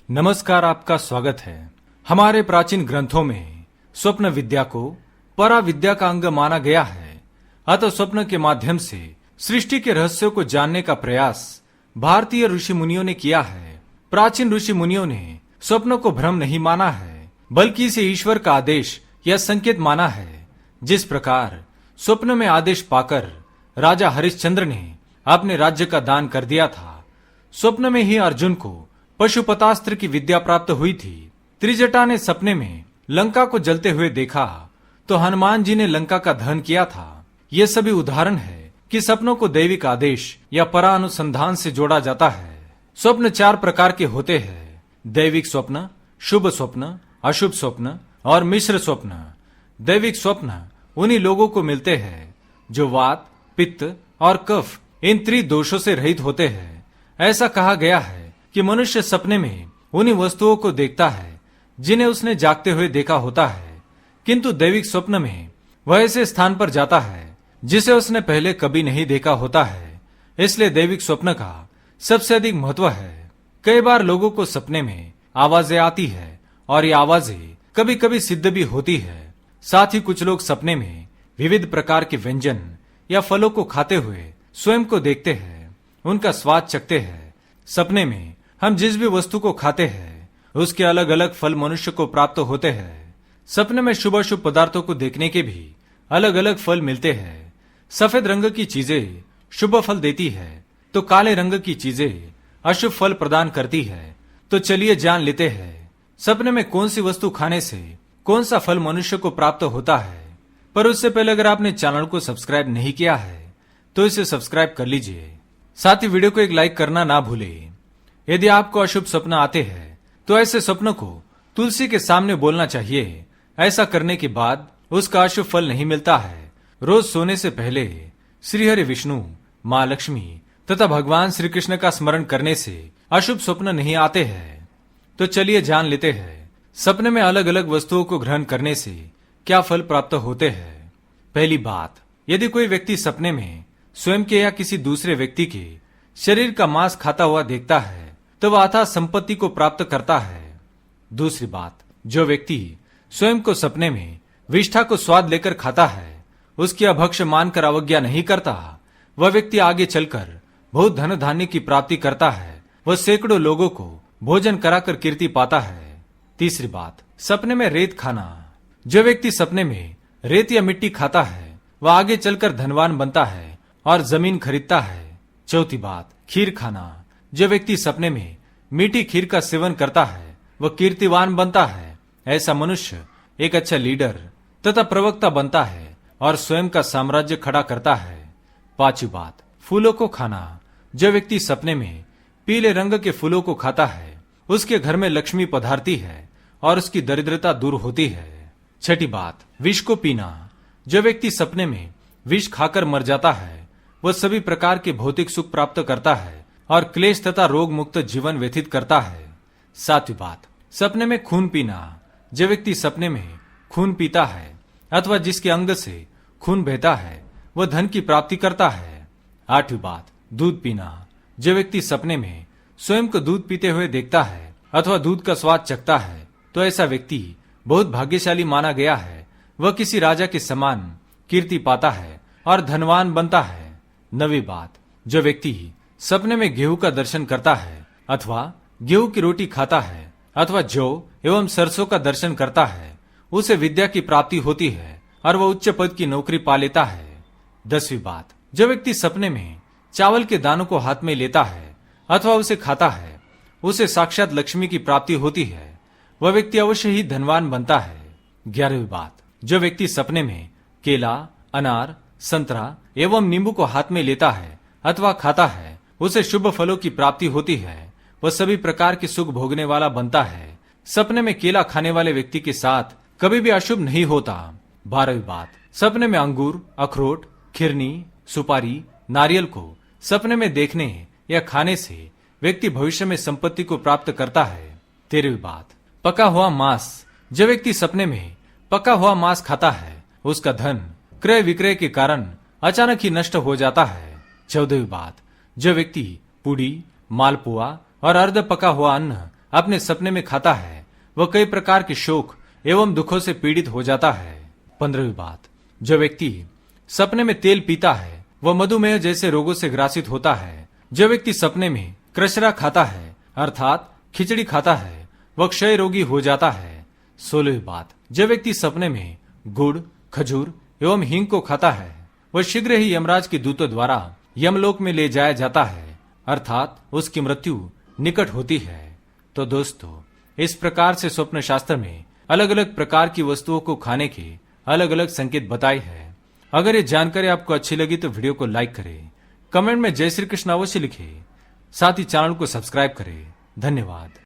नमस्कार, आपका स्वागत है। हमारे प्राचीन ग्रंथों में स्वप्न विद्या को परा विद्या का अंग माना गया है। अतः स्वप्न के माध्यम से सृष्टि के रहस्यों को जानने का प्रयास भारतीय ऋषि मुनियों ने किया है। प्राचीन ऋषि मुनियों ने स्वप्न को भ्रम नहीं माना है, बल्कि इसे ईश्वर का आदेश या संकेत माना है। जिस प्रकार स्वप्न में आदेश पाकर राजा हरिश्चंद्र ने अपने राज्य का दान कर दिया था, स्वप्न में ही अर्जुन को पशुपतास्त्र की विद्या प्राप्त हुई थी। त्रिजटा ने सपने में लंका को जलते हुए देखा तो हनुमान जी ने लंका का दहन किया था। ये सभी उदाहरण है कि सपनों को दैविक आदेश या परानुसंधान से जोड़ा जाता है। स्वप्न 4 प्रकार के होते हैं: दैविक स्वप्न, शुभ स्वप्न, अशुभ स्वप्न और मिश्र स्वप्न। दैविक स्वप्न उन्हीं लोगों को मिलते हैं जो वात, पित्त और कफ इन त्रिदोषों से रहित होते हैं। ऐसा कहा गया है कि मनुष्य सपने में उन्हीं वस्तुओं को देखता है जिन्हें उसने जागते हुए देखा होता है, किंतु दैविक स्वप्न में वह ऐसे स्थान पर जाता है जिसे उसने पहले कभी नहीं देखा होता है। इसलिए दैविक स्वप्न का सबसे अधिक महत्व है। कई बार लोगों को सपने में आवाजें आती है और ये आवाजें कभी कभी सिद्ध भी होती है। साथ ही कुछ लोग सपने में विविध प्रकार के व्यंजन या फलों को खाते हुए स्वयं को देखते हैं, उनका स्वाद चखते हैं। सपने में हम जिस भी वस्तु को खाते हैं उसके अलग अलग फल मनुष्य को प्राप्त होते हैं। सपने में शुभ अशुभ पदार्थों को देखने के भी अलग अलग फल मिलते हैं। सफेद रंग की चीजें शुभ फल देती है तो काले रंग की चीजें अशुभ फल प्रदान करती है। तो चलिए जान लेते हैं सपने में कौन सी वस्तु खाने से कौन सा फल मनुष्य को प्राप्त होता है। पर उससे पहले अगर आपने चैनल को सब्सक्राइब नहीं किया है तो इसे सब्सक्राइब कर लीजिए। साथ ही वीडियो को एक लाइक करना ना भूलें। यदि आपको अशुभ सपना आते हैं तो ऐसे स्वप्न को तुलसी के सामने बोलना चाहिए। ऐसा करने के बाद उसका अशुभ फल नहीं मिलता है। रोज सोने से पहले श्री हरि विष्णु, माँ लक्ष्मी तथा भगवान श्री कृष्ण का स्मरण करने से अशुभ स्वप्न नहीं आते हैं। तो चलिए जान लेते हैं सपने में अलग अलग वस्तुओं को ग्रहण करने से क्या फल प्राप्त होते हैं। पहली बात, यदि कोई व्यक्ति सपने में स्वयं के या किसी दूसरे व्यक्ति के शरीर का मांस खाता हुआ देखता है तो वह अथाह संपत्ति को प्राप्त करता है। दूसरी बात, जो व्यक्ति स्वयं को सपने में विष्ठा को स्वाद लेकर खाता है उसकी अभक्ष मानकर अवज्ञा नहीं करता, वह व्यक्ति आगे चलकर बहुत धन धान्य की प्राप्ति करता है। वह सैकड़ों लोगों को भोजन कराकर कीर्ति पाता है। तीसरी बात, सपने में रेत खाना। जो व्यक्ति सपने में रेत या मिट्टी खाता है वह आगे चलकर धनवान बनता है और जमीन खरीदता है। चौथी बात, खीर खाना। जो व्यक्ति सपने में मीठी खीर का सेवन करता है वह कीर्तिवान बनता है। ऐसा मनुष्य एक अच्छा लीडर तथा प्रवक्ता बनता है और स्वयं का साम्राज्य खड़ा करता है। पांचवी बात, फूलों को खाना। जो व्यक्ति सपने में पीले रंग के फूलों को खाता है उसके घर में लक्ष्मी पधारती है और उसकी दरिद्रता दूर होती है। छठी बात, विष को पीना। जो व्यक्ति सपने में विष खाकर मर जाता है वह सभी प्रकार के भौतिक सुख प्राप्त करता है और क्लेश तथा रोग मुक्त जीवन व्यतीत करता है। सातवीं बात, सपने में खून पीना। जो व्यक्ति सपने में खून पीता है अथवा जिसके अंग से खून बहता है वह धन की प्राप्ति करता है। आठवीं बात, दूध पीना। जो व्यक्ति सपने में स्वयं को दूध पीते हुए देखता है अथवा दूध का स्वाद चखता है तो ऐसा व्यक्ति बहुत भाग्यशाली माना गया है। वह किसी राजा के समान कीर्ति पाता है और धनवान बनता है। नवीं बात, जो व्यक्ति सपने में गेहूं का दर्शन करता है अथवा गेहूं की रोटी खाता है अथवा जौ एवं सरसों का दर्शन करता है उसे विद्या की प्राप्ति होती है और वह उच्च पद की नौकरी पा लेता है। 10वीं बात, जो व्यक्ति सपने में चावल के दानों को हाथ में लेता है अथवा उसे खाता है उसे साक्षात लक्ष्मी की प्राप्ति होती है। वह व्यक्ति अवश्य ही धनवान बनता है। 11वीं बात, जो व्यक्ति सपने में केला, अनार, संतरा एवं नींबू को हाथ में लेता है अथवा खाता है उसे शुभ फलों की प्राप्ति होती है। वह सभी प्रकार के सुख भोगने वाला बनता है। सपने में केला खाने वाले व्यक्ति के साथ कभी भी अशुभ नहीं होता। 12वीं बात, सपने में अंगूर, अखरोट, खिरनी, सुपारी, नारियल को सपने में देखने या खाने से व्यक्ति भविष्य में संपत्ति को प्राप्त करता है। 13वीं बात, पका हुआ मांस। जो व्यक्ति सपने में पका हुआ मांस खाता है उसका धन क्रय विक्रय के कारण अचानक ही नष्ट हो जाता है। 14वीं बात, जो व्यक्ति पूड़ी, मालपुआ और अर्ध पका हुआ अन्न अपने सपने में खाता है वह कई प्रकार के शोक एवं दुखों से पीड़ित हो जाता है। 15वीं बात, जो व्यक्ति सपने में तेल पीता है वह मधुमेह जैसे रोगों से ग्रासित होता है। जो व्यक्ति सपने में कृष्णा खाता है अर्थात खिचड़ी खाता है वह क्षय रोगी हो जाता है। 16वीं बात, जो व्यक्ति सपने में गुड़, खजूर एवं हींग को खाता है वह शीघ्र ही यमराज के दूतों द्वारा यमलोक में ले जाया जाता है अर्थात उसकी मृत्यु निकट होती है। तो दोस्तों, इस प्रकार से स्वप्न शास्त्र में अलग अलग प्रकार की वस्तुओं को खाने के अलग अलग संकेत बताए हैं। अगर ये जानकारी आपको अच्छी लगी तो वीडियो को लाइक करें, कमेंट में जय श्री कृष्ण अवश्य लिखें, साथ ही चैनल को सब्सक्राइब करें। धन्यवाद।